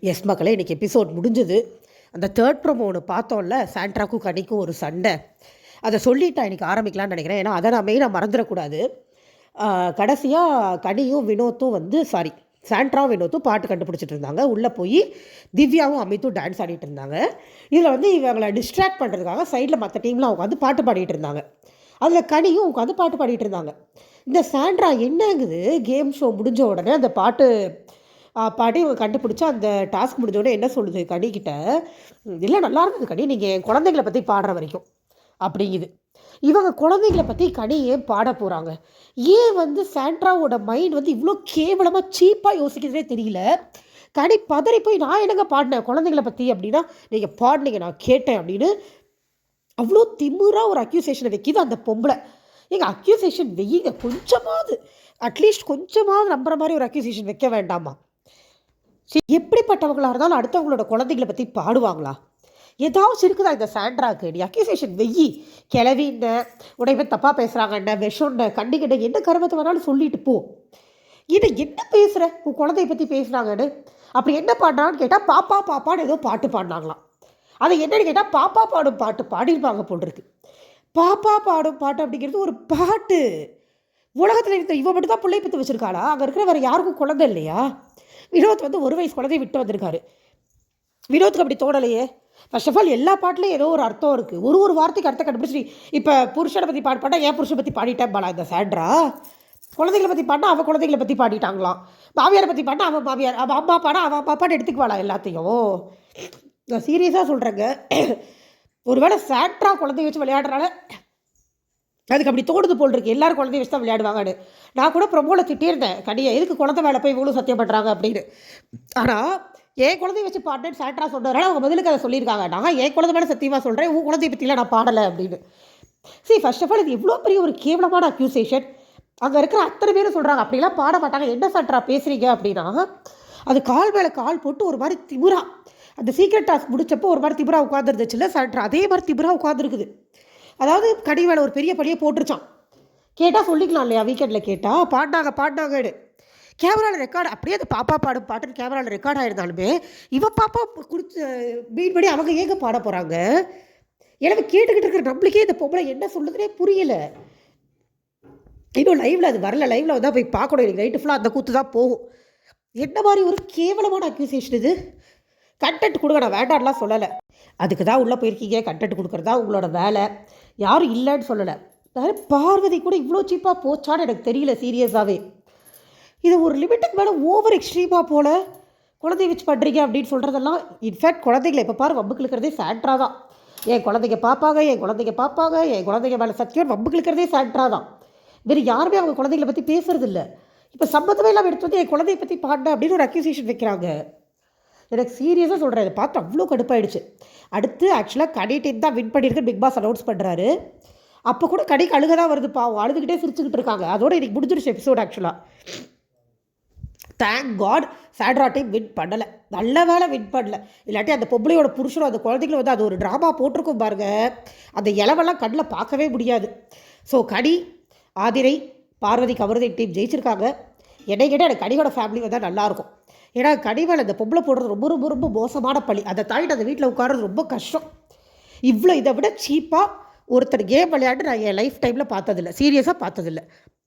S மக்களே, இன்றைக்கி episode முடிஞ்சுது. அந்த தேர்ட் ப்ரோமோ ஒன்று பார்த்தோம்ல, சாண்ட்ராக்கும் கனிக்கும் ஒரு சண்டை. அதை சொல்லிட்டா இன்றைக்கி ஆரம்பிக்கலான்னு நினைக்கிறேன். ஏன்னா அதை நான் மெயினாக மறந்துடக்கூடாது. கடைசியாக கனியும் வினோத்தும் சாண்ட்ராவும் வினோத்தும் பாட்டு கண்டுபிடிச்சிட்டு இருந்தாங்க. உள்ளே போய் திவ்யாவும் அமித்தும் டான்ஸ் ஆடிட்டு இருந்தாங்க. இதில் இவங்களை டிஸ்ட்ராக்ட் பண்ணுறதுக்காக சைடில் மற்ற டீம்லாம் உட்காந்து பாட்டு பாடிட்டு இருந்தாங்க. அதில் கனியும் உட்காந்து பாட்டு பாடிட்டு இருந்தாங்க. இந்த சாண்ட்ரா என்னங்குது, கேம் ஷோ முடிஞ்ச உடனே அந்த பாட்டு பாட்டி இவங்க கண்டுபிடிச்சா அந்த டாஸ்க் முடிஞ்சோடனே என்ன சொல்லுது கனிக்கிட்ட, இல்லை நல்லா இருந்தது கனி, நீங்கள் என் குழந்தைங்களை பற்றி பாடுற வரைக்கும் அப்படிங்குது. இவங்க குழந்தைங்களை பற்றி கனி ஏன் பாட போகிறாங்க? ஏன் சாண்ட்ராவோட மைண்ட் இவ்வளோ கேவலமாக சீப்பாக யோசிக்கிறதே தெரியல. கனி பதறி போய் நான் என்னங்க பாடினேன் குழந்தைங்களை பற்றி அப்படின்னா, நீங்கள் பாடினீங்க நான் கேட்டேன் அப்படின்னு அவ்வளோ திமுறாக ஒரு அக்யூசேஷனை வைக்கிது அந்த பொம்பளை. எங்கள் அக்யூசேஷன் வெய்யுங்க, கொஞ்சமாவது அட்லீஸ்ட் கொஞ்சமாவது நம்புற மாதிரி ஒரு அக்யூசேஷன் வைக்க வேண்டாமா? எப்படிப்பட்டவங்களாக இருந்தாலும் அடுத்தவங்களோட குழந்தைங்களை பற்றி பாடுவாங்களா? ஏதாவது இருக்குதா இந்த சாண்ட்ராக்கு? நீ அக்யூசேஷன் வெய்யி, கிளவின்ன உடையவே தப்பாக பேசுகிறாங்கண்ண, விஷம்ண்ண, கண்டிக்கிட்ட என்ன கருமத்தை வேணாலும் சொல்லிட்டு போ. இதை என்ன பேசுகிற, உன் குழந்தைய பற்றி பேசுகிறாங்கன்னு. அப்படி என்ன பாடுறான்னு கேட்டால் பாப்பா பாப்பான்னு ஏதோ பாட்டு பாடினாங்களாம். அதை என்னன்னு கேட்டால் பாப்பா பாடும் பாட்டு பாடிருப்பாங்க போல் இருக்கு. பாப்பா பாடும் பாட்டு அப்படிங்கிறது ஒரு பாட்டு. உலகத்தில் இருக்கிற இவன் மட்டும் தான் பிள்ளை பற்றி வச்சுருக்காளா? அங்கே இருக்கிற வேறு யாருக்கும் குழந்தை இல்லையா? வினோத் 1 வயசு குழந்தைய விட்டு வந்திருக்காரு. வினோத்துக்கு அப்படி தோணலையே. ஃபர்ஸ்ட் ஆஃப் ஆல் எல்லா பாட்டிலையும் ஏதோ ஒரு அர்த்தம் இருக்குது. ஒரு வார்த்தைக்கு அர்த்தம் கண்டுபிடிச்சி இப்போ புருஷனை பற்றி பாட்டா என் புருஷனை பற்றி பாடிட்டேன் பாலா இந்த சாண்ட்ரா. குழந்தைகளை பற்றி பாடினா அவன் குழந்தைகளை பற்றி பாடிட்டாங்களாம். மாமியாரை பற்றி பாடினா அவன் மாமியார், அவன் அம்மா பாடா அவன் அப்பா பாட்டு எடுத்துக்குவாளா எல்லாத்தையும்? நான் சீரியஸாக சொல்கிறேங்க. ஒருவேளை சாண்ட்ரா குழந்தைய வச்சு விளையாடுறால அதுக்கு அப்படி தோணுது போல் இருக்கு. எல்லாரும் குழந்தைய வச்சு தான் விளையாடுவாங்கன்னு. நான் கூட ப்ரொமோவில் திட்டியிருந்தேன் கனியை, எதுக்கு குழந்தை வேலை போய் இவ்வளோ சத்தியம் பண்ணுறாங்க அப்படின்னு. ஆனால் என் குழந்தைய வச்சு பாடுறேன்னு சாண்ட்ரா சொன்னதுனால அவங்க பதிலுக்கு அதை சொல்லியிருக்காங்க. நான் என் குழந்தை மேலே சத்தியமாக சொல்கிறேன், உன் குழந்தைய பற்றிலாம் நான் பாடலை அப்படின்னு. ஃபர்ஸ்ட் ஆஃப் ஆல் இது இவ்வளோ பெரிய ஒரு கேவலமான அக்யூசேஷன். அங்கே இருக்கிற அத்தனை பேரும் சொல்கிறாங்க அப்படிலாம் பாட மாட்டாங்க, என்ன சாண்ட்ரா பேசுகிறீங்க அப்படின்னா. அது கால் மேலே கால் போட்டு ஒரு மாதிரி திமுறா, அந்த சீக்ரெட் டாஸ்க் முடிச்சப்போ ஒரு மாதிரி திமுறா உட்காந்துருந்துச்சுல்ல சாண்ட்ரா, அதே மாதிரி திமுறா உட்காந்துருக்குது. அதாவது கடி வேலை ஒரு பெரிய படியை போட்டுருச்சான். கேட்டால் சொல்லிக்கலாம் இல்லையா? வீக்கெண்டில் கேட்டால் பாடினாங்கன்னு கேமராவில் ரெக்கார்டு, அப்படியே அந்த பாப்பா பாடும் பாட்டுன்னு கேமராவில் ரெக்கார்ட் ஆகிருந்தாலுமே இவன் பாப்பா கொடுத்து மீன் படி அவங்க ஏங்க பாட போகிறாங்க? எனக்கு கேட்டுக்கிட்டு இருக்கிற நம்மளுக்கே இந்த பொம்பளை என்ன சொல்லுதுன்னே புரியலை. இன்னும் லைவில் அது வரல, லைவில் வந்தால் போய் பார்க்கணும். எனக்கு நைட்டு ஃபுல்லாக அந்த கூத்து தான் போகும். என்ன மாதிரி ஒரு கேவலமான அக்யூசேஷன் இது? கண்டென்ட் கொடுங்க, நான் வேண்டாம்லாம் சொல்லலை. அதுக்கு தான் உள்ளே போயிருக்கீங்க, கண்டென்ட் கொடுக்குறதா உங்களோட வேலை, யாரும் இல்லைன்னு சொல்லலை. பார்வதி கூட இவ்வளோ சீப்பாக போச்சான்னு எனக்கு தெரியல சீரியஸாகவே. இது ஒரு லிமிட்டுக்கு மேலே ஓவர் எக்ஸ்ட்ரீமாக போல குழந்தைய வச்சு பண்ணுறீங்க அப்படின்னு சொல்கிறதெல்லாம். இன்ஃபேக்ட் குழந்தைங்களை இப்போ பாரு வம்புக்கு இருக்கிறதே சாண்ட்ரா தான். என் குழந்தைங்க பார்ப்பாங்க, என் குழந்தைங்க மேலே சத்தியம் வம்புக்கு இருக்கிறதே சாண்ட்ரா தான். வேறு யாருமே அவங்க குழந்தைங்களை பற்றி பேசுறது இல்லை. இப்போ சம்மந்தமே இல்லாமல் எடுத்து என் குழந்தைய பற்றி பாடினேன் அப்படின்னு ஒரு அக்யூசேஷன் வைக்கிறாங்க. எனக்கு சீரியஸாக சொல்கிறேன், இதை பார்த்து அவ்வளோ கடுப்பாயிடுச்சு. அடுத்து ஆக்சுவலாக கடி டீம் தான் வின் பண்ணியிருக்கு பிக் பாஸ் அனௌன்ஸ் பண்ணுறாரு. அப்போ கூட கடிக்கு அழுக தான் வருது, பாவம் அழுதுகிட்டே சிரிச்சுக்கிட்டு இருக்காங்க. அதோட இன்றைக்கி முடிஞ்சிருச்சு எபிசோட். ஆக்சுவலாக thank God Sandra team win பண்ணலை. நல்ல வேலை வின் பண்ணல, இல்லாட்டி அந்த பொம்பளையோட புருஷனும் அந்த குழந்தைங்களும் அது ஒரு ட்ராமா போட்டிருக்கும் பாருங்க. அந்த இலவெல்லாம் கண்ணில் பார்க்கவே முடியாது. ஸோ கடி, ஆதிரை, பார்வதி கவர்தை டீம் ஜெயிச்சிருக்காங்க. என்னை கேட்டால் எனக்கு கடியோட ஃபேமிலி வந்தால் நல்லாயிருக்கும். ஏன்னா கடிவேலை அந்த பொம்பளை போடுறது ரொம்ப ரொம்ப ரொம்ப மோசமான பழி. அதை தாண்டிட்டு அந்த வீட்டில் உட்கார்றது ரொம்ப கஷ்டம். இதை விட சீப்பாக ஒருத்தர் கேம் விளையாண்டு நான் என் லைஃப் டைமில் பார்த்ததில்லை, சீரியஸாக பார்த்ததில்லை.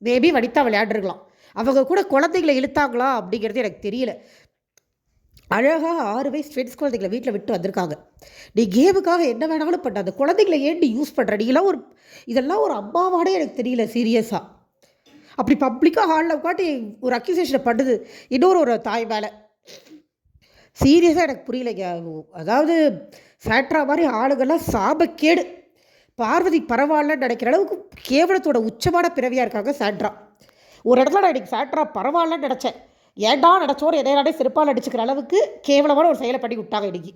மேபி வனிதா விளையாண்டுருக்கலாம், அவங்க கூட குழந்தைங்களை இழுத்தாங்களா அப்படிங்கிறது எனக்கு தெரியல. அழகாக 6 வயசு ட்வின்ஸ் குழந்தைங்களை வீட்டில் விட்டு வந்திருக்காங்க. நீ கேமுக்காக என்ன வேணாலும் பண்ண, அந்த குழந்தைங்களை ஏன் நீ யூஸ் பண்ணுற? நீங்களாம் இதெல்லாம் ஒரு அம்மாவானே எனக்கு தெரியல சீரியஸாக. அப்படி பப்ளிக்காக ஹாலில் உட்காந்து ஒரு அக்யூசேஷனை பண்ணுது இன்னொரு தாய் மேலே. சீரியஸாக எனக்கு புரியலைங்க. அதாவது சாண்ட்ரா மாதிரி ஆளுங்கள்லாம் சாபக்கேடு. பார்வதி பரவாயில்லன்னு நினைக்கிற அளவுக்கு கேவலத்தோட உச்சமான பிறவியாக இருக்காங்க சாண்ட்ரா. ஒரு இடத்துல நான் இன்றைக்கி சாண்ட்ரா பரவாயில்லன்னு நினச்சேன். ஏண்டா நினச்சோன்னு எதையாடே சிறப்பால் அடிச்சுக்கிற அளவுக்கு கேவலமான ஒரு செயலை பண்ணி விட்டாங்க இன்றைக்கி.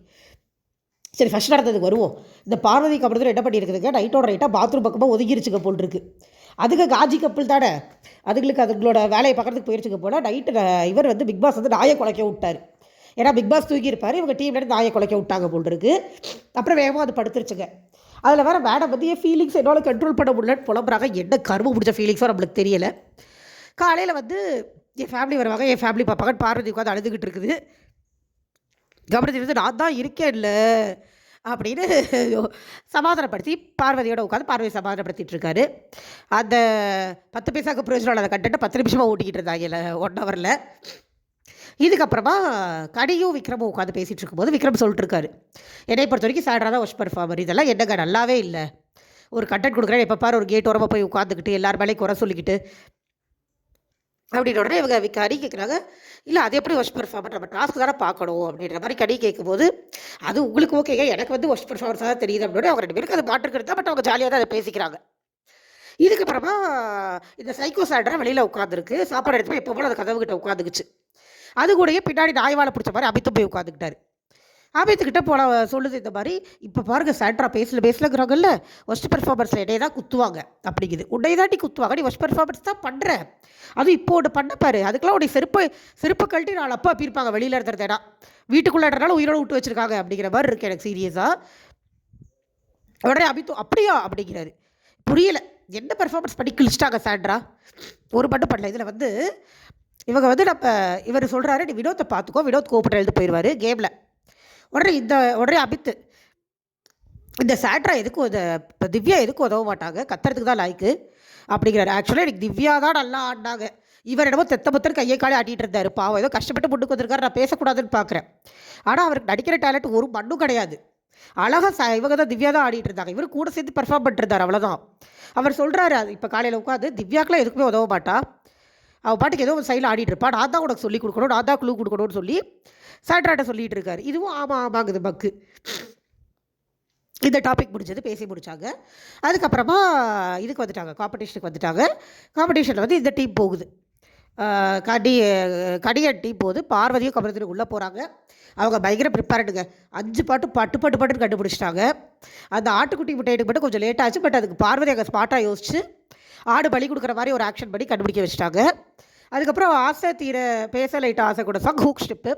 சரி, ஃபஸ்ட் நடந்ததுக்கு வருவோம். இந்த பார்வதி கப்பல் என்ன பண்ணியிருக்குதுங்க, நைட்டோட நைட்டாக பாத்ரூம் பக்கமாக ஒதுங்கிருச்சுங்க போல் இருக்குது. அதுக்கு காஜி கப்பல் தானே, அதுங்களோட வேலையை பார்க்குறதுக்கு போயிடுச்சுங்க போல். நைட்டு இவர் பிக் பாஸ் நாயை குலைக்க விட்டார். ஏன்னா பிக் பாஸ் தூக்கியிருப்பார், இவங்க டீம்லேருந்து நாயை குலைக்க விட்டாங்க போல் இருக்குது. அப்புறம் வேகமாக அது படுத்துருச்சுங்க. அதில் வேறு மேடம் என் ஃபீலிங்ஸ் என்னால் கண்ட்ரோல் பண்ண முடியலன்னு புலம்புறாங்க. என்ன கரும்பு பிடிச்ச ஃபீலிங்ஸோ நம்மளுக்கு தெரியலை. காலையில் என் ஃபேமிலி வருவாங்க, என் ஃபேமிலி பார்ப்பாங்க, பார்வதி உட்காந்து அழுதுகிட்டு இருக்குது. கவனத்தை வந்து நான் தான் இருக்கேன்ல அப்படின்னு சமாதானப்படுத்தி பார்வதியோட உட்காந்து பார்வதி சமாதானப்படுத்திட்டு இருக்காரு. அந்த 10 பைசாவுக்கு பிரயோஜனம் இல்லாத கண்டென்ட்டை 10 நிமிஷமாக ஓட்டிக்கிட்டு இருந்தாங்கல்ல 1 ஹவரில். இதுக்கப்புறமா கனியும் விக்ரமும் உட்காந்து பேசிகிட்டு இருக்கும்போது விக்ரம் சொல்லிட்டு இருக்காரு, என்னை பொறுத்த வரைக்கும் சாட்ரா தான் ஒர்ஸ்ட் பர்ஃபார்மர், இதெல்லாம் என்னங்க நல்லாவே இல்லை. ஒரு கண்டென்ட் கொடுக்குறேன், எப்போ பாரு ஒரு கேட் ஓரமாக போய் உட்காந்துக்கிட்டு எல்லார் மேலேயும் குறை சொல்லிக்கிட்டு அப்படின்ற உடனே இவங்க கடி கேட்குறாங்க, இல்லை அது எப்படி ஒர்ஸ்ட் பர்ஃபார்மர், நம்ம டாஸ்க் தானே பார்க்கணும் அப்படின்ற மாதிரி கடி கேட்கும்போது, அது உங்களுக்கு ஓகேங்க, எனக்கு வந்து ஒர்ஸ்ட் பர்ஃபார்மன்ஸாக தான் தெரியுது அப்படின்னு அவங்க 2 பேருக்கு அது மாற்றுக்கிறது தான். பட் அவங்க ஜாலியாக தான் அதை பேசிக்கிறாங்க. இதுக்கப்புறமா இந்த சைக்கோ சாட்ரா வெளியில் உட்காந்துருக்கு, சாப்பாடு எடுத்து போய் எப்போ போல அந்த கதவு கிட்ட உட்காந்துக்குச்சு. அது கூடயே பின்னாடி நாய்வாலை பிடிச்ச மாதிரி அமித்தும் போய் உட்காந்துக்கிட்டாரு. அமித்துக்கிட்ட போல சொல்லுது இந்த மாதிரி, இப்போ பாருங்க சாண்ட்ரா பேசலங்கிறாங்கல்ல, ஒர்ஸ்ட் பெர்ஃபார்மன்ஸில் என்னையே தான் குத்துவாங்க அப்படிங்குது. உன்னை தாண்டி குத்துவாங்க, நீ ஒர்ஸ்ட் பெர்ஃபார்மன்ஸ் தான் பண்ணுற, அதுவும் இப்போ ஒன்று பண்ண பாரு, அதுக்கெல்லாம் உடைய செருப்பை கழட்டி நாலு அப்பா அப்பிருப்பாங்க வெளியில் இருக்கிறதேடா, வீட்டுக்குள்ளே உயிரோடு விட்டு வச்சுருக்காங்க அப்படிங்கிற மாதிரி இருக்குது எனக்கு சீரியஸாக. உடனே அமித்து அப்படியா அப்படிங்கிறாரு. புரியலை, என்ன பெர்ஃபார்மன்ஸ் பண்ணி கிழிச்சிட்டாங்க சாண்ட்ரா, ஒரு மட்டும் பண்ணல. இதில் வந்து இவங்க வந்து இவர் சொல்கிறாரு, நீ வினோத்தை பார்த்துக்கோ, வினோத் கோப்பிட்டு எழுந்து போயிடுவார் கேமில். உடனே அமித்து, இந்த சாட்ரா எதுக்கும் இப்போ திவ்யா எதுக்கும் உதவ மாட்டாங்க, கத்துறதுக்கு தான் லாய்க்கு அப்படிங்கிறாரு. ஆக்சுவலாக எனக்கு திவ்யா தான் நல்லா ஆடினாங்க, இவர் என்னமோ தெத்த பத்தர் கையை காலே ஆட்டிகிட்டு இருந்தார், பாவம் ஏதோ கஷ்டப்பட்டு முன்னுக்கு வந்திருக்காரு, நான் பேசக்கூடாதுன்னு பார்க்குறேன். ஆனால் அவருக்கு நடிக்கிற டேலண்ட் ஒரு மண்ணும் கிடையாது, அழகாக இவங்க தான் திவ்யா தான் ஆடிட்டு இருந்தாங்க, இவர் கூட சேர்ந்து பெர்ஃபார்ம் பண்ணிருந்தார், அவ்வளோதான். அவர் சொல்கிறாரு, அது இப்போ காலையில் உட்காந்து திவ்யாக்கெலாம் எதுக்குமே உதவ மாட்டா, அவள் பாட்டுக்கு ஏதோ ஒரு சைடில் ஆடிட்டு இருப்பா, நான் தான் உனக்கு சொல்லிக் கொடுக்கணும், நான் தான் க்ளூ கொடுக்கணும்னு சொல்லி சாண்ட்ராட்ட சொல்லிகிட்டு இருக்காரு. இதுவும் ஆமாங்குது பக்கு. இந்த டாபிக் முடிஞ்சது, பேசி முடித்தாங்க. அதுக்கப்புறமா இதுக்கு வந்துட்டாங்க, காம்படிஷனுக்கு வந்துட்டாங்க. காம்படிஷனில் வந்து இந்த டீம் போகுது, கடியன் டீம் போகுது. பார்வதியும் கமலத்திനും உள்ளே போகிறாங்க. அவங்க பயங்கர ப்ரிப்பேர்டுங்க, 5 பாட்டு பட்டுன்னு கண்டுபிடிச்சிட்டாங்க. அந்த ஆட்டுக்குட்டி முட்டையிட்டு மட்டும் கொஞ்சம் லேட் ஆச்சு, பட் அதுக்கு பார்வதி அங்கே ஸ்பாட்டாக யோசிச்சு ஆடு பலி கொடுக்குற மாதிரி ஒரு ஆக்ஷன் பண்ணி கண்டுபிடிக்க வச்சுட்டாங்க. அதுக்கப்புறம் ஆசை தீர பேச லைட்டாக ஆசை கூட சாங் ஹூக் ஸ்டெப்பு,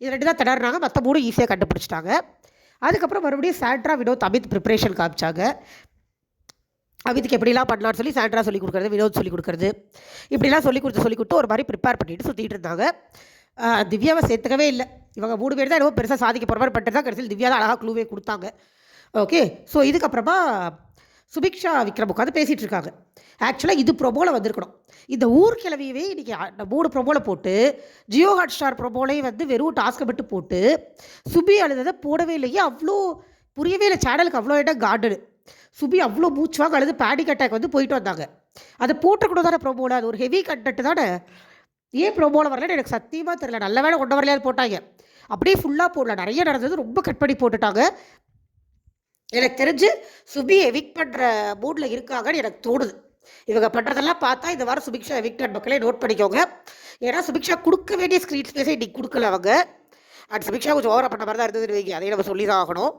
இது 2 தான் திணறாங்க, மற்ற 3 ஈஸியாக கண்டுபிடிச்சிட்டாங்க. அதுக்கப்புறம் மறுபடியும் சாண்ட்ரா வினோத் அமித் ப்ரிப்ரேஷன் காமிச்சாங்க. அமித்துக்கு எப்படிலாம் பண்ணலான்னு சொல்லி சாண்ட்ரா சொல்லிக் கொடுக்குறது, வினோத் சொல்லிக் கொடுக்குறது, இப்படிலாம் சொல்லிக் கொடுத்து ஒரு மாதிரி ப்ரிப்பேர் பண்ணிட்டு சுற்றிட்டு இருந்தாங்க. திவ்யாவை சேர்த்துக்கவே இல்லை, இவங்க 3 பேர் தான் என்னவோ பெருசாக சாதிக்க போகிற மாதிரி பண்ணிட்டு தான் கடைசியில் திவ்யா தான் அழகாக க்ளூவே கொடுத்தாங்க. ஓகே, ஸோ இதுக்கப்புறமா சுபிக்ஷா விக்ரம் உட்காந்து பேசிகிட்டு இருக்காங்க. ஆக்சுவலாக இது ப்ரொமோவில் வந்திருக்கணும், இந்த ஊர் கிளவியவே இன்றைக்கி 3 ப்ரொமோவில் போட்டு, ஜியோ ஹாட் ஸ்டார் ப்ரொமோலையும் வந்து வெறும் டாஸ்க்கை மட்டும் போட்டு சுபி அழுததை போடவே இல்லையே, அவ்வளோ புரியவே இல்லை. சேனலுக்கு அவ்வளோ இடம் கார்டனு, சுபி அவ்வளோ மூச்சுவாங்க அழுது பேனிக் அட்டாக் வந்து போயிட்டு வந்தாங்க. அதை போட்டக்கூட தானே ப்ரொமோவில், அது ஒரு ஹெவி கண்டென்ட் தானே, ஏன் ப்ரொமோவில் வரலன்னு எனக்கு சத்தியமாக தெரியல. நல்ல வேலை கொண்டு வரலையாவது போட்டாங்க, அப்படியே ஃபுல்லாக போடல, நிறைய நடந்தது, ரொம்ப கட் பண்ணி போட்டுட்டாங்க. எனக்கு தெரிஞ்சு சுபி எவிக்ட் பண்ணுற மூடில் இருக்காங்கன்னு எனக்கு தோணுது. இவங்க பண்ணுறதெல்லாம் பார்த்தா இந்த வாரம் சுபிக்ஷா எவிக்டட் மக்களே நோட் பண்ணிக்கோங்க. ஏன்னா சுபிக்ஷா கொடுக்க வேண்டிய ஸ்க்ரீன் ஸ்பேஸை இன்றைக்கி கொடுக்கல அவங்க. அண்ட் சுபிக்ஷா கொஞ்சம் ஓவராக பண்ண மாதிரி தான் இருந்ததுன்னு வைங்க, அதையும் நம்ம சொல்லி தான் ஆகணும்.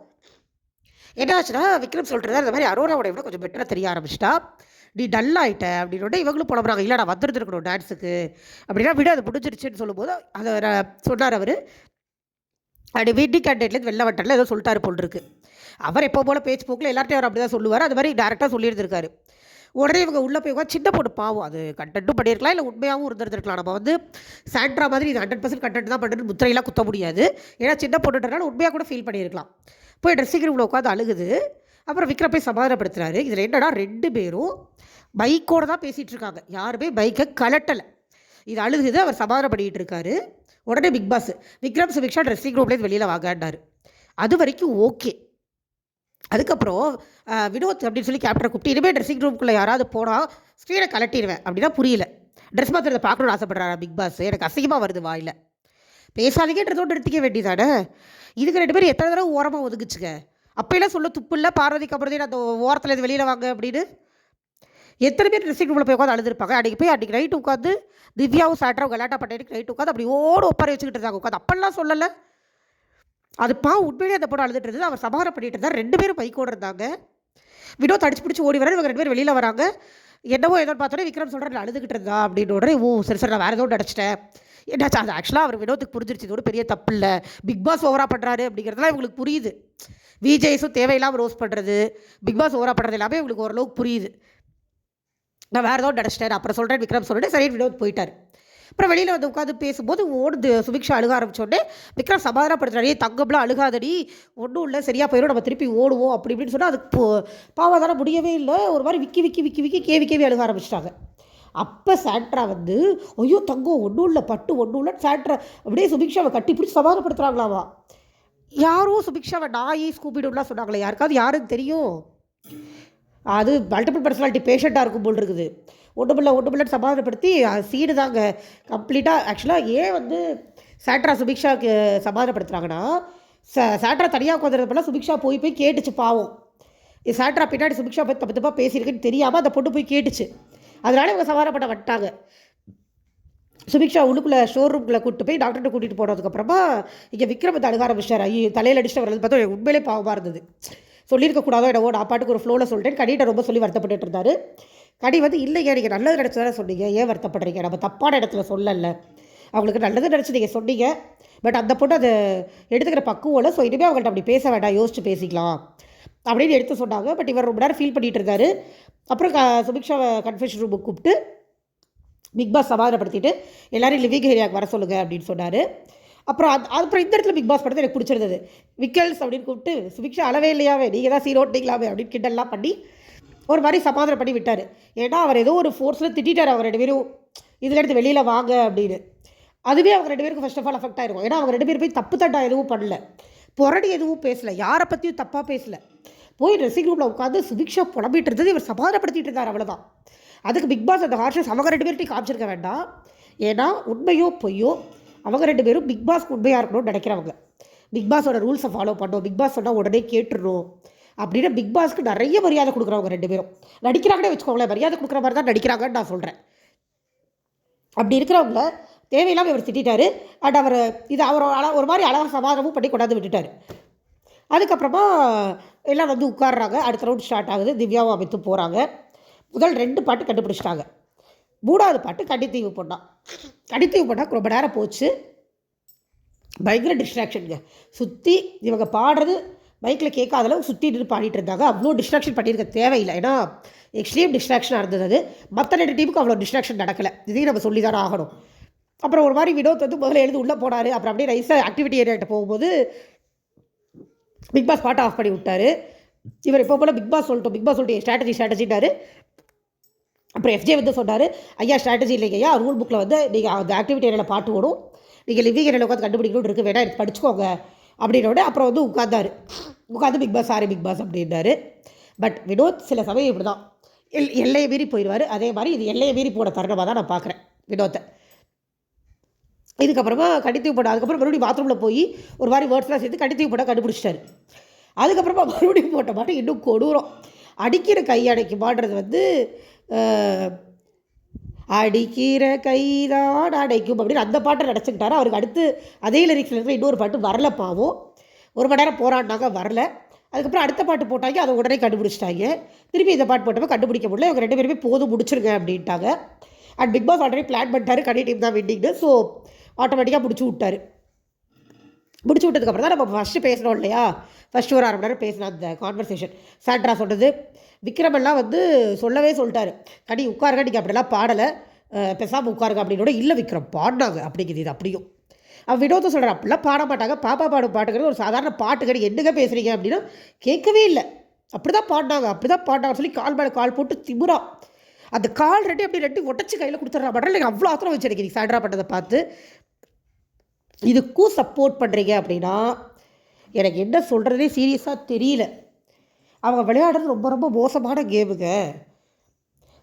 என்ன ஆச்சுன்னா, விக்ரம் சொல்கிறதா இந்த மாதிரி அரோராவோட விட கொஞ்சம் பெட்டராக தெரிய ஆரம்பிச்சிட்டா, நீ டல் ஆகிட்ட அப்படின்னு இவங்களும் புலம்புறாங்க. இல்லை நான் வந்துருந்துருக்கணும் டான்ஸுக்கு அப்படின்னா, விட அது முடிஞ்சிருச்சுன்னு சொல்லும்போது அதை சொன்னார் அவர். அப்படி வீட்டி கேண்டேட்லேருந்து வெளில வட்டரில் ஏதோ சொல்லிட்டாரு போல் இருக்கு. அவர் எப்போ போல் பேச்சு போக்கில் எல்லார்ட்டையும் அவர் அப்படி தான் சொல்லுவார், அது மாதிரி டேரெக்டாக சொல்லியிருந்திருக்காரு. உடனே இவங்க உள்ளே போய் உட்காந்து சின்ன பொண்ணு பாவம், அது கண்டென்ட்டும் பண்ணியிருக்கலாம், இல்லை உண்மையாகவும் இருந்திருக்கலாம். நம்ம வந்து சாண்ட்ரா மாதிரி இது 100% கண்டென்ட் தான் பண்ணுறது முத்திரையெல்லாம் குத்த முடியாது, ஏன்னா சின்ன பொண்ணுன்றனால உண்மையாக கூட ஃபீல் பண்ணியிருக்கலாம். போய் ட்ரெஸ்ஸிங் ரூமில் உட்காந்து அழுகுது. அப்புறம் விக்ரம் போய் சமாதானப்படுத்துறாரு. இதில் என்னன்னா 2 பேரும் பைக்கோடு தான் பேசிகிட்டு இருக்காங்க, யாருமே பைக்கை கலட்டலை. இது அழுகுது, அவர் சமாதானம் பண்ணிகிட்டு இருக்காரு. உடனே big boss Vikram Subiksha dressing ரூம்லேருந்து வெளியில் வாங்காண்டார். அது வரைக்கும் ஓகே. அதுக்கப்புறம் வினோத் அப்படின்னு சொல்லி கேப்டரை கூப்பிட்டு, இனிமேல் ட்ரெஸ்ஸிங் ரூம்குள்ளே யாராவது போனால் ஸ்க்ரீனை கலட்டிடுவேன் அப்படின்னா, புரியல ட்ரெஸ் மாத்திரத்தை பார்க்கணுன்னு ஆசைப்படுறாரா பிக் பாஸ், எனக்கு அசிங்கமாக வருது வாயில், பேசாதீங்கன்றதோடு எடுத்துக்க வேண்டியதானே. இதுக்கு 2 பேரும் எத்தனை தடவை ஓரமாக ஒதுக்குச்சுங்க, அப்போலாம் சொல்ல துப்பு இல்லை, பார்வதி கபர்தீன் அந்த ஓரத்தில் இது வெளியில் வாங்க அப்படின்னு. எத்தனை பேர் ட்ரெஸ்ஸிங் ரூமில் போய் உட்காந்து அழுதுருப்பாங்க. அன்றைக்கி நைட்டு உட்காந்து திவ்யாவும் சாட்ராவும் கலாட்டா பண்ணிட்டு நைட்டு உட்காந்து அப்படி பப்பாரி வச்சுக்கிட்டு இருந்தாங்க உட்காந்து, அப்பெல்லாம் சொல்லலை. அது உண்மையிலே அந்த பொண்ணு அழுதுட்டு இருந்தது, அவர் சமாதானம் பண்ணிட்டு இருந்தார். 2 பேரும் பைக்கோடு இருந்தாங்க. வினோத் அடிச்சு பிடிச்சி ஓடி வர, இவங்க 2 பேர் வெளியில் வராங்க. என்னவோ ஏதோ பார்த்தோன்னே விக்ரம் சொல்கிறார் அழுதுகிட்டு இருந்தா அப்படின்னு. உடனே சரி நான் வேறு ஏதோ நினச்சிட்டேன். என்னாச்சு, அது ஆக்சுவலாக அவர் வினோத்துக்கு புரிஞ்சிருச்சு, இதோட பெரிய தப்பு இல்லை, பிக் பாஸ் ஓவராக பண்ணுறாரு அப்படிங்கிறதுலாம் இவங்களுக்கு புரியுது. விஜய்ஸும் தேவையில்லாமல் ரோஸ் பண்ணுறது, பிக் பாஸ் ஓவராக பண்ணுறது எல்லாமே இவங்களுக்கு ஓரளவுக்கு புரியுது. நான் வேறு ஏதோ நினச்சிட்டேன், அப்புறம் சொல்கிறேன் விக்ரம் சொல்லிட்டு சரி வினோத் போயிட்டார். அப்புறம் வெளியில் வந்து உட்காந்து பேசும்போது ஓடுது சுபிக்ஷா அழுக ஆரம்பிச்சோடனே விக்ரம் சமாதானப்படுத்துறாரு, தங்கம்லாம் அழுகாதடி, ஒன்றும் இல்லை, சரியாக போயிடும், நம்ம திருப்பி ஓடுவோம் அப்படி இப்படின்னு சொன்னால் அதுக்கு பாவாதான முடியவே இல்லை. ஒரு மாதிரி விக்கி விக்கி விக்கி விக்கி கேவி கேவி அழுக ஆரம்பிச்சிட்டாங்க. அப்போ சாண்ட்ரா வந்து ஐயோ தங்கம் ஒன்றும் இல்லை, பட்டு ஒன்றும் இல்லை, சாண்ட்ரா அப்படியே சுபிக்ஷாவை கட்டி பிடிச்சி சமாதானப்படுத்துகிறாங்களாவா. யாரோ சுபிக்ஷாவை நாய் ஸ்கூபிடுலாம் சொன்னாங்களே, யாருக்காவது யாருன்னு தெரியும்? அது மல்டிபிள் பர்சனாலிட்டி பேஷண்ட்டாக இருக்கும் போல் இருக்குது. ஒன்றுமில்லன்னு சமாதானப்படுத்தி சீடு தாங்க கம்ப்ளீட்டாக. ஆக்சுவலாக ஏன் வந்து சாண்ட்ரா சுபிக்ஷாவுக்கு சமாதானப்படுத்துகிறாங்கன்னா, சாண்ட்ரா தனியாக உட்காந்துறதுனால சுபிக்ஷா போய் போய் கேட்டுச்சு பாவம். சாண்ட்ரா பின்னாடி சுபிக்ஷா போய் தப்பு தப்பாக பேசியிருக்குன்னு தெரியாமல் அந்த பொண்ணு போய் கேட்டுச்சு. அதனால இவங்க சமாதானப்பட்ட வந்துட்டாங்க. சுபிக்ஷா உள்ளுக்குள்ளே ஷோர் ரூம்குள்ளே கூப்பிட்டு போய் டாக்டர்கிட்ட கூட்டிகிட்டு போனதுக்கப்புறமா இங்கே விக்ரம் வந்து அழுக ஆரம்பிச்சார். ஐயோ தலையில் அடிச்சுட்டு வரது பார்த்தா உண்மையிலே பாவமாக இருந்தது. சொல்லியிருக்கக்கூடாதோ என்னவோ, நான் பாட்டுக்கு ஒரு ஃப்ளோவில் சொல்லிட்டேன். கடிகிட்ட ரொம்ப சொல்லி வருத்தப்பட்டு இருந்தார். கடி வந்து இல்லைங்க, நீங்கள் நல்லது நினச்சி தானே சொன்னீங்க, ஏன் வருத்தப்படுறீங்க, நம்ம தப்பான இடத்துல சொல்லலை, அவங்களுக்கு நல்லது நினச்சி நீங்கள் சொன்னீங்க, பட் அந்த பொண்ணு அதை எடுத்துக்கிற பக்குவம் இல்லை, ஸோ இனிமேல் அவங்கள்ட்ட அப்படி பேச வேண்டாம், யோசிச்சு பேசிக்கலாம் அப்படின்னு எடுத்து சொன்னாங்க. பட் இவர் ரொம்ப நேரம் ஃபீல் பண்ணிகிட்டு இருந்தார். அப்புறம் சுபிக்ஷாவை கன்ஃபெஷன் ரூமுக்கு கூப்பிட்டு பிக் பாஸ் சமாதானப்படுத்திட்டு எல்லோரும் லிவிங் ஏரியாவுக்கு வர சொல்லுங்கள் அப்படின்னு சொன்னார். அப்புறம் இந்த இடத்துல பிக் பாஸ் படத்தை எனக்கு பிடிச்சிருந்தது. விக்கல்ஸ் அப்படின்னு கூப்பிட்டு சுபிக்ஷா அளவே இல்லையாவே, நீங்கள் தான் சீரோட்டிங்களாவே அப்படின்னு கிண்டல்லாம் பண்ணி ஒரு மாதிரி சமாதானம் பண்ணி விட்டார். ஏன்னா அவர் ஏதோ ஒரு ஃபோர்ஸில் திட்டார் அவங்க 2 பேரும், இதில் எடுத்து வெளியில் வாங்க அப்படின்னு. அதுவே அவங்க 2 பேருக்கு ஃபர்ஸ்ட் ஆஃப் ஆல் அஃபெக்ட் ஆகிருக்கும். ஏன்னா அவங்க 2 பேர் போய் தப்பு தட்டா எதுவும் பண்ணல, புரடி எதுவும் பேசலை, யாரை பற்றியும் தப்பாக பேசலை. போய் ட்ரெஸ்ஸிங் ரூமில் உட்காந்து சுபிக்ஷா புலம்பிட்டு இருந்தது இவர் சமாதானப்படுத்திட்டு இருந்தார், அவ்வளோதான். அதுக்கு பிக் பாஸ் அந்த ஹார்ஷஸ் அவங்க 2 பேர்ட்டையும் காமிச்சிருக்க வேண்டாம். ஏன்னா உண்மையோ பொய்யோ அவங்க 2 பேரும் பிக் பாஸ்க்கு உண்மையாக இருக்கணும்னு நினைக்கிறவங்க. பிக் பாஸோட ரூல்ஸை ஃபாலோ பண்ணோம், பிக் பாஸ் சொன்னால் உடனே கேட்டுருணும் அப்படின்னு பிக் பாஸ்க்கு நிறைய மரியாதை கொடுக்குறவங்க 2 பேரும். நடிக்கிறாங்கன்னே வச்சுக்கோங்களேன், மரியாதை கொடுக்குற மாதிரி தான் நடிக்கிறாங்கன்னு நான் சொல்கிறேன். அப்படி இருக்கிறவங்கள தேவையில்லாமல் இவர் திட்டார். அண்ட் அவர் இது அவர் ஒரு மாதிரி அழகாக சமாதானமும் பண்ணி கொண்டாந்து விட்டுட்டார். அதுக்கப்புறமா எல்லாம் வந்து உட்காடுறாங்க. அடுத்த ரவுண்ட் ஸ்டார்ட் ஆகுது. திவ்யாவும் அமைத்து போகிறாங்க. முதல் 2 பாட்டு கண்டுபிடிச்சிட்டாங்க. 3வது பாட்டு கன்னித்தீவு பொண்ணா. கன்னித்தீவு பொண்ணாக்கு ரொம்ப நேரம் போச்சு. பயங்கர டிஸ்ட்ராக்ஷனுங்க. சுற்றி இவங்க பாடுறது மைக்கில் கேட்காத அளவு சுற்றி நின்று பாடிட்டு இருந்தாங்க. அவ்வளோ டிஸ்ட்ராக்ஷன் பண்ணியிருக்க தேவையில்லை. ஏன்னா எக்ஸ்ட்ரீம் டிஸ்ட்ராக்ஷனாக இருந்தது. அது மற்ற 2 டீமுக்கு அவ்வளோ டிஸ்ட்ராக்ஷன் நடக்கலை. இதையும் நம்ம சொல்லி தானே ஆகணும். அப்புறம் ஒரு மாதிரி வினோத் வந்து முதல்ல எழுந்து உள்ளே போனார். அப்புறம் அப்படியே நைஸாக ஆக்டிவிட்டி ஏரியாட்ட போகும்போது பிக் பாஸ் பாட்டை ஆஃப் பண்ணி விட்டார். இவர் இப்போ போல் பிக் பாஸ் சொல்லிட்டு ஸ்ட்ராட்டஜிட்டாரு. அப்புறம் எஃப்ஜே வந்து சொன்னார், ஐயா ஸ்ட்ராட்டஜி இல்லைங்க ஐயா, ரூல் புக்கில் வந்து நீங்கள் அந்த ஆக்டிவிட்டி ஏரியாவில் பாட்டு ஓடும், நீங்கள் லிவிங் ஏரியாவில் உட்காந்து கண்டுபிடிக்கணும் இருக்குது, வேணா எடுத்து படிச்சுக்கோங்க அப்படின்னோட அப்புறம் வந்து உட்காந்து பிக் பாஸ் அப்படின்னாரு. பட் வினோத் சில சமயம் இப்படி தான் எல்லையை மீறி போயிடுவார். அதே மாதிரி இது எல்லையை மீறி போன தருணமாக தான் நான் பார்க்குறேன் வினோத்தை. இதுக்கப்புறமா கன்னித்தீவு படம், அதுக்கப்புறம் மறுபடியும் பாத்ரூமில் போய் ஒரு மாதிரி வேர்ட்ஸ்லாம் சேர்த்து கன்னித்தீவு படம் கண்டுபிடிச்சிட்டாரு. அதுக்கப்புறமா மறுபடியும் போட்ட மாட்டோம் இன்னும் கொடூரம். அடிக்கிற கை அடைக்குமான்றது வந்து அடிக்கிற கைதான் அடைக்கும் அப்படின்னு அந்த பாட்டை நினச்சிக்கிட்டாரு. அவருக்கு அடுத்து அதே லிரிக்ஸில் இருக்கிற இன்னொரு பாட்டு வரல, பாவம். 1 மணி நேரம் போராடினாங்க, வரல. அதுக்கப்புறம் அடுத்த பாட்டு போட்டாங்க, அதை உடனே கண்டுபிடிச்சிட்டாங்க. திருப்பி இந்த பாட்டு போட்டப்போ கண்டுபிடிக்க முடியல. இவங்க 2 பேருமே போதும் முடிச்சிருங்க அப்படின்ட்டாங்க. And Bigg Boss already plan பண்ணிட்டாரு, கன்னி டீம் தான் வின்னிங்னு. ஸோ ஆட்டோமேட்டிக்காக முடிச்சு விட்டார். முடிச்சு விட்டதுக்கப்புறம் தான் நம்ம ஃபஸ்ட்டு பேசணும் இல்லையா, ஃபஸ்ட்டு ஒரு 1/2 மணி நேரம் பேசினா அந்த கான்வர்சேஷன். சாண்ட்ரா சொன்னது விக்ரமெல்லாம் வந்து சொல்லவே சொல்லிட்டாரு, கனி உட்காருங்க, நீங்கள் அப்படிலாம் பாடலை, பேசாமல் உட்காருங்க அப்படின்னோட. இல்லை விக்ரம் பாடினாங்க அப்படிங்குது. இது அப்படியும் வினோத்தை சொல்கிறார், அப்படிலாம் பாட மாட்டாங்க, பாப்பா பாடும் பாட்டுங்கிறது ஒரு சாதாரண பாட்டுக்கடி, என்னங்க பேசுகிறீங்க அப்படின்னா கேட்கவே இல்லை, அப்படி தான் பாடினாங்க சொல்லி கால் மேலே கால் போட்டு திமுறா அந்த கால் அப்படி 2 ஒட்டச்சு கையில் கொடுத்துட்றா மாட்டேன். எனக்கு அவ்வளோ ஆத்திரம் வச்சு எனக்கு சாண்ட்ரா பண்ணதை பார்த்து. இதுக்கும் சப்போர்ட் பண்ணுறீங்க அப்படின்னா எனக்கு என்ன சொல்கிறதே சீரியஸாக தெரியல. அவங்க விளையாடுறது ரொம்ப ரொம்ப மோசமான கேமுங்க.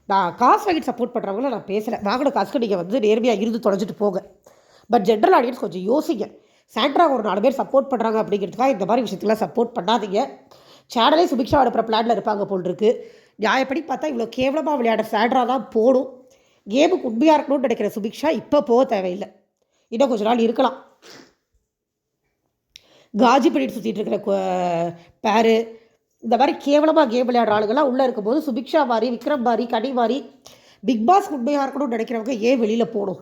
நான் காசு வாங்கிட்டு சப்போர்ட் பண்ணுறவங்கள நான் பேசலை, வாங்கின காசுக்கு நீங்கள் வந்து நேர்மையாக இருந்து தொலைஞ்சிட்டு போங்க. பட் ஜென்ரல் ஆடியன்ஸ் கொஞ்சம் யோசிங்க. சாண்ட்ரா ஒரு 4 பேர் சப்போர்ட் பண்ணுறாங்க அப்படிங்கிறதுக்காக இந்த மாதிரி விஷயத்துலாம் சப்போர்ட் பண்ணாதீங்க. சேனலே சுபிக்ஷா அனுப்புகிற பிளானில் இருப்பாங்க போல் இருக்குது. நியாயப்படி பார்த்தா இவ்வளோ கேவலமாக விளையாடுற சாண்ட்ரா தான் போகணும். கேமுக்கு உண்மையாக இருக்கணும்னு நினைக்கிற சுபிக்ஷா இப்போ போக தேவையில்லை, இன்னும் கொஞ்ச நாள் இருக்கலாம். காஜி பண்ணிட்டு சுற்றிட்டு இருக்கிற பேரு இந்த மாதிரி கேவலமாக கேம் விளையாடுற ஆளுங்கள்லாம் உள்ளே இருக்கும்போது சுபிக்ஷா மாதிரி, விக்ரம் மாதிரி, கனி மாதிரி பிக் பாஸ் உண்மையாக இருக்கணும்னு நினைக்கிறவங்க ஏன் வெளியில் போகணும்,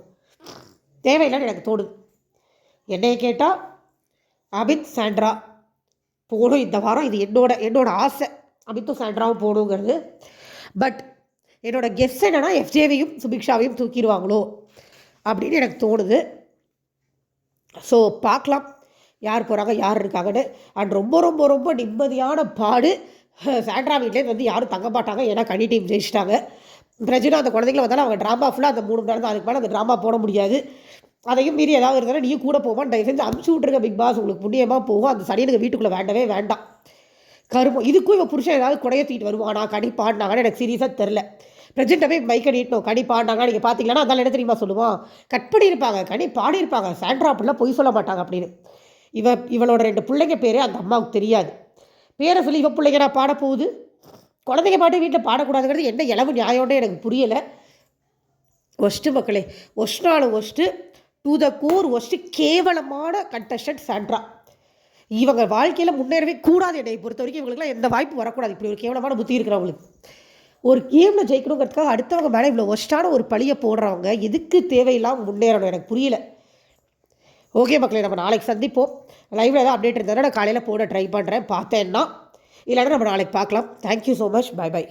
தேவையில்லைன்னு எனக்கு தோணுது. என்னைய கேட்டால் அமித் சாண்ட்ரா போகணும் இந்த வாரம். இது என்னோட ஆசை, அமித்தும் சாண்ட்ராவும் போகணுங்கிறது. பட் என்னோடய கெஸ் என்னென்னா எஃப்ஜேவையும் சுபிக்ஷாவையும் தூக்கிடுவாங்களோ அப்படின்னு எனக்கு தோணுது. ஸோ பார்க்கலாம் யார் போகிறாங்க யார் இருக்காங்கன்னு. அண்ட் ரொம்ப ரொம்ப ரொம்ப நிம்மதியான பாடு. சாண்ட்ரா வீட்லேருந்து வந்து யாரும் தங்க மாட்டாங்க, ஏன்னா கனி டீம் ஜெயிச்சிட்டாங்க. பிரஜினா அந்த குழந்தைங்கள வந்தாலும் அவங்க ட்ராமா ஃபுல்லாக அந்த 3 மணி நேரம் தான், அதுக்கு மேலே அந்த ட்ராமா போட முடியாது. அதையும் மீறி ஏதாவது இருந்தாலும் நீயும் கூட போவான், தயவு செஞ்சு அமுச்சு விட்ருங்க பிக் பாஸ், உங்களுக்கு புண்ணியமாக போகும். அந்த சனியனுக்கு வீட்டுக்குள்ளே வேண்டவே வேண்டாம். கருமம். இதுக்கும் இவன் புருஷன் ஏதாவது குடைய தூக்கிட்டு வருவானா? கனி பாடினாங்கன்னு எனக்கு சீரியஸாக தெரில. பிரஜெண்ட்டை போய் மைக்கை நீட்டணும், கனி பாடினாங்க நீங்கள் பார்த்தீங்கன்னா அதெல்லாம் என்ன தெரியுமா சொல்லுவான், கட் பண்ணியிருப்பாங்க, கனி பாடியிருப்பாங்க, சாண்ட்ரா அப்படிலாம் பொய் சொல்ல மாட்டாங்க அப்படின்னு. இவளோட 2 பிள்ளைங்க பேர் அந்த அம்மாவுக்கு தெரியாது. பேரை சொல்லி இவன் பிள்ளைங்க நான் பாட போகுது. குழந்தைங்க பாட்டு வீட்டில் பாடக்கூடாதுங்கிறது என்ன இளவு நியாயம்னே எனக்கு புரியலை. ஒஸ்ட்டு மக்களே, ஒஸ்ட்னாலும் worst, to the core worst, கேவலமான கண்டஸ்டன்ட் சாண்ட்ரா. இவங்க வாழ்க்கையில் முன்னேறவே கூடாது. என்னை பொறுத்த வரைக்கும் இவங்களுக்குலாம் எந்த வாய்ப்பு வரக்கூடாது. இப்படி ஒரு கேவலமான புத்தி இருக்கிறவங்களுக்கு. ஒரு கேமில் ஜெயிக்கணுங்கிறதுக்காக அடுத்தவங்க மேலே இவ்வளோ ஒஸ்ட்டான ஒரு பழியை போடுறவங்க எதுக்கு தேவையில்லாமல் முன்னேறணும் எனக்கு புரியல. ஓகே மக்களே, நம்ம நாளைக்கு சந்திப்போம். லைவில் ஏதாவது அப்டேட் இருந்தாலும் நான் காலையில் போட ட்ரை பண்ணுறேன், பார்த்தேன்னா. இல்லைன்னா நம்ம நாளைக்கு பார்க்கலாம். Thank you so much. Bye by.